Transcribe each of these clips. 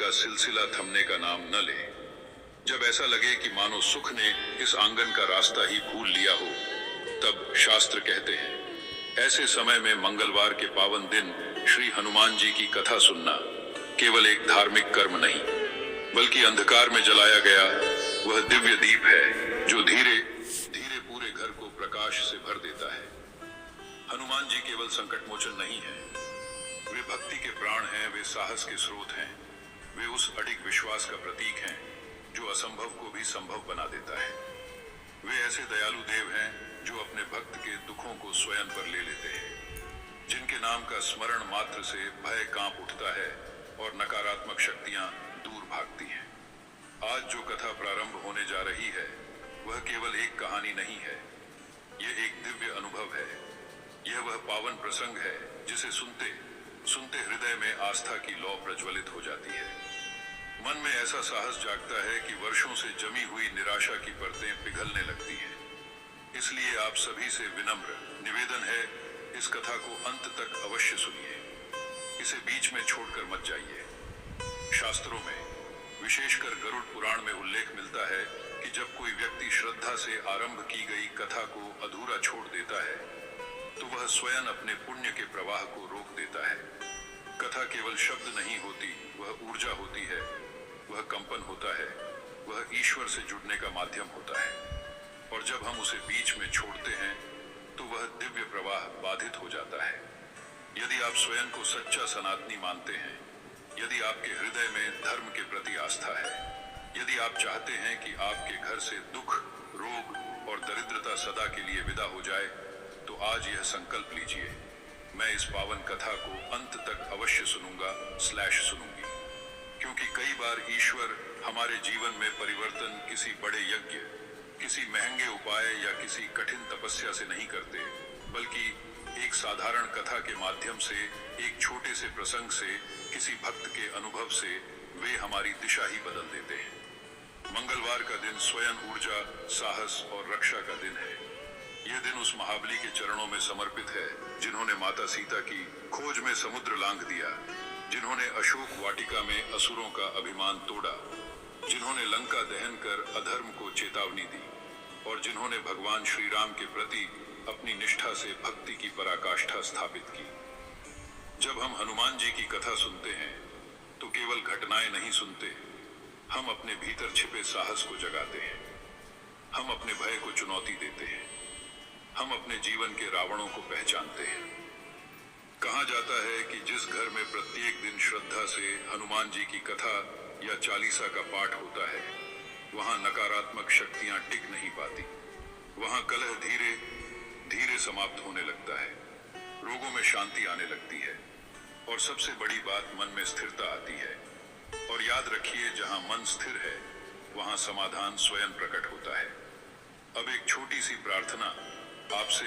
का सिलसिला थमने का नाम न ले। जब ऐसा लगे कि मानो सुख ने इस आंगन का रास्ता ही भूल लिया हो, तब शास्त्र कहते हैं ऐसे समय में मंगलवार के पावन दिन श्री हनुमान जी की कथा सुनना केवल एक धार्मिक कर्म नहीं, बल्कि अंधकार में जलाया गया वह दिव्य दीप है जो धीरे धीरे पूरे घर को प्रकाश से भर देता है। हनुमान जी केवल संकट मोचन नहीं है, वे भक्ति के प्राण हैं, वे साहस के स्रोत हैं, वे उस अडिग विश्वास का प्रतीक हैं जो असंभव को भी संभव बना देता है। वे ऐसे दयालु देव हैं जो अपने भक्त के दुखों को स्वयं पर ले लेते हैं, जिनके नाम का स्मरण मात्र से भय कांप उठता है और नकारात्मक शक्तियां दूर भागती हैं। आज जो कथा प्रारंभ होने जा रही है वह केवल एक कहानी नहीं है, यह एक दिव्य अनुभव है। यह वह पावन प्रसंग है जिसे सुनते सुनते हृदय में आस्था की लौ प्रज्वलित हो जाती है। मन में ऐसा साहस जागता है कि वर्षों से जमी हुई निराशा की परतें पिघलने लगती हैं। इसलिए आप सभी से विनम्र निवेदन है, इस कथा को अंत तक अवश्य सुनिए, इसे बीच में छोड़कर मत जाइए। शास्त्रों में, विशेषकर गरुड़ पुराण में उल्लेख मिलता है कि जब कोई व्यक्ति श्रद्धा से आरंभ की गई कथा को अधूरा छोड़ देता है तो वह स्वयं अपने पुण्य के प्रवाह को रोक देता है। कथा केवल शब्द नहीं होती, वह ऊर्जा होती है, वह कंपन होता है, वह ईश्वर से जुड़ने का माध्यम होता है। और जब हम उसे बीच में छोड़ते हैं तो वह दिव्य प्रवाह बाधित हो जाता है। यदि आप स्वयं को सच्चा सनातनी मानते हैं, यदि आपके हृदय में धर्म के प्रति आस्था है, यदि आप चाहते हैं कि आपके घर से दुख, रोग और दरिद्रता सदा के लिए विदा हो जाए, तो आज यह संकल्प लीजिए, मैं इस पावन कथा को अंत तक अवश्य सुनूंगी, क्योंकि कई बार ईश्वर हमारे जीवन में परिवर्तन किसी बड़े यज्ञ, किसी महंगे उपाय या किसी कठिन तपस्या से नहीं करते, बल्कि एक साधारण कथा के माध्यम से, एक छोटे से प्रसंग से, किसी भक्त के अनुभव से वे हमारी दिशा ही बदल देते हैं। मंगलवार का दिन स्वयं ऊर्जा, साहस और रक्षा का दिन है। यह दिन उस महाबली के चरणों में समर्पित है जिन्होंने माता सीता की खोज में समुद्र लांघ दिया, जिन्होंने अशोक वाटिका में असुरों का अभिमान तोड़ा, जिन्होंने लंका दहन कर अधर्म को चेतावनी दी और जिन्होंने भगवान श्री राम के प्रति अपनी निष्ठा से भक्ति की पराकाष्ठा स्थापित की। जब हम हनुमान जी की कथा सुनते हैं तो केवल घटनाएं नहीं सुनते, हम अपने भीतर छिपे साहस को जगाते हैं, हम अपने भय को चुनौती देते हैं, हम अपने जीवन के रावणों को पहचानते हैं। कहा जाता है कि जिस घर में प्रत्येक दिन श्रद्धा से हनुमान जी की कथा या चालीसा का पाठ होता है, वहां नकारात्मक शक्तियां टिक नहीं पाती, वहां कलह धीरे धीरे समाप्त होने लगता है, रोगों में शांति आने लगती है और सबसे बड़ी बात, मन में स्थिरता आती है। और याद रखिए, जहां मन स्थिर है वहां समाधान स्वयं प्रकट होता है। अब एक छोटी सी प्रार्थना आपसे,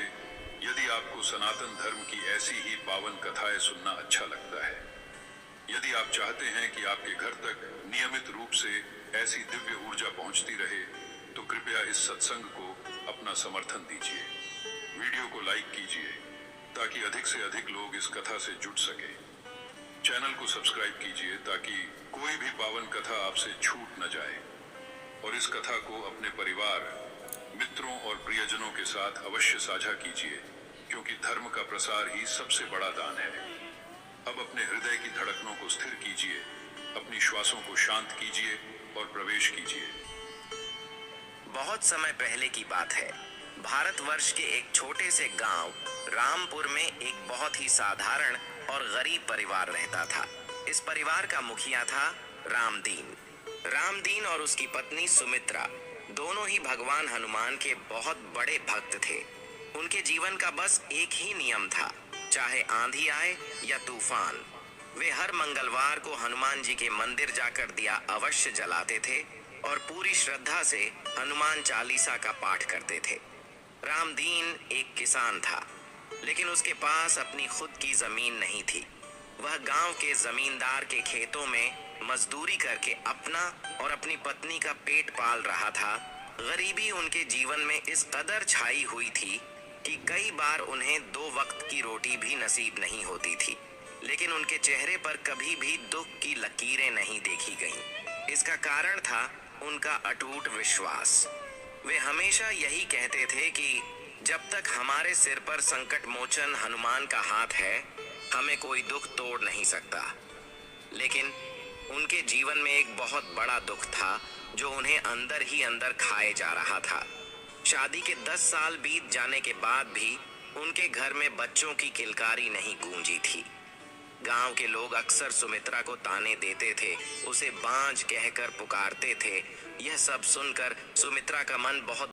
यदि आपको सनातन धर्म की ऐसी ही पावन कथाएं सुनना अच्छा लगता है, यदि आप चाहते हैं कि आपके घर तक नियमित रूप से ऐसी दिव्य ऊर्जा पहुंचती रहे, तो कृपया इस सत्संग को अपना समर्थन दीजिए। वीडियो को लाइक कीजिए ताकि अधिक से अधिक लोग इस कथा से जुड़ सके। चैनल को सब्सक्राइब कीजिए ताकि कोई भी पावन कथा आपसे छूट न जाए। और इस कथा को अपने परिवार, मित्रों और प्रियजनों के साथ अवश्य साझा कीजिए, क्योंकि धर्म का प्रसार ही सबसे बड़ा दान है। अब अपने हृदय की धड़कनों को स्थिर कीजिए, अपनी श्वासों को शांत कीजिए और प्रवेश कीजिए। बहुत समय पहले की बात है, भारतवर्ष के एक छोटे से गांव रामपुर में एक बहुत ही साधारण और गरीब परिवार रहता था। इस परिवार का मुखिया था रामदीन। रामदीन और उसकी पत्नी सुमित्रा दोनों ही भगवान हनुमान के बहुत बड़े भक्त थे। उनके जीवन का बस एक ही नियम था, चाहे आंधी आए या तूफान, वे हर मंगलवार को हनुमान जी के मंदिर जाकर दिया अवश्य जलाते थे और पूरी श्रद्धा से हनुमान चालीसा का पाठ करते थे। रामदीन एक किसान था, लेकिन उसके पास अपनी खुद की जमीन नहीं थी। वह गांव के जमींदार के खेतों में मजदूरी करके अपना और अपनी पत्नी का पेट पाल रहा था। गरीबी उनके जीवन में इस कदर छाई हुई थी कि कई बार उन्हें 2 वक्त की रोटी भी नसीब नहीं होती थी। लेकिन उनके चेहरे पर कभी भी दुख की लकीरें नहीं देखी गईं। इसका कारण था उनका अटूट विश्वास। वे हमेशा यही कहते थे कि जब तक हमारे सिर पर संकट मोचन हनुमान का हाथ है, हमें कोई दुख तोड़ नहीं सकता। लेकिन उनके जीवन में एक बहुत बड़ा दुख था जो उन्हें अंदर ही अंदर खाए जा रहा था। शादी के 10 साल बीत जाने के बाद भी उनके घर में बच्चों की किलकारी नहीं गूंजी थी। गांव के लोग अक्सर सुमित्रा को ताने देते थे, उसे बांझ कहकर पुकारते थे। यह सब सुनकर सुमित्रा का मन बहुत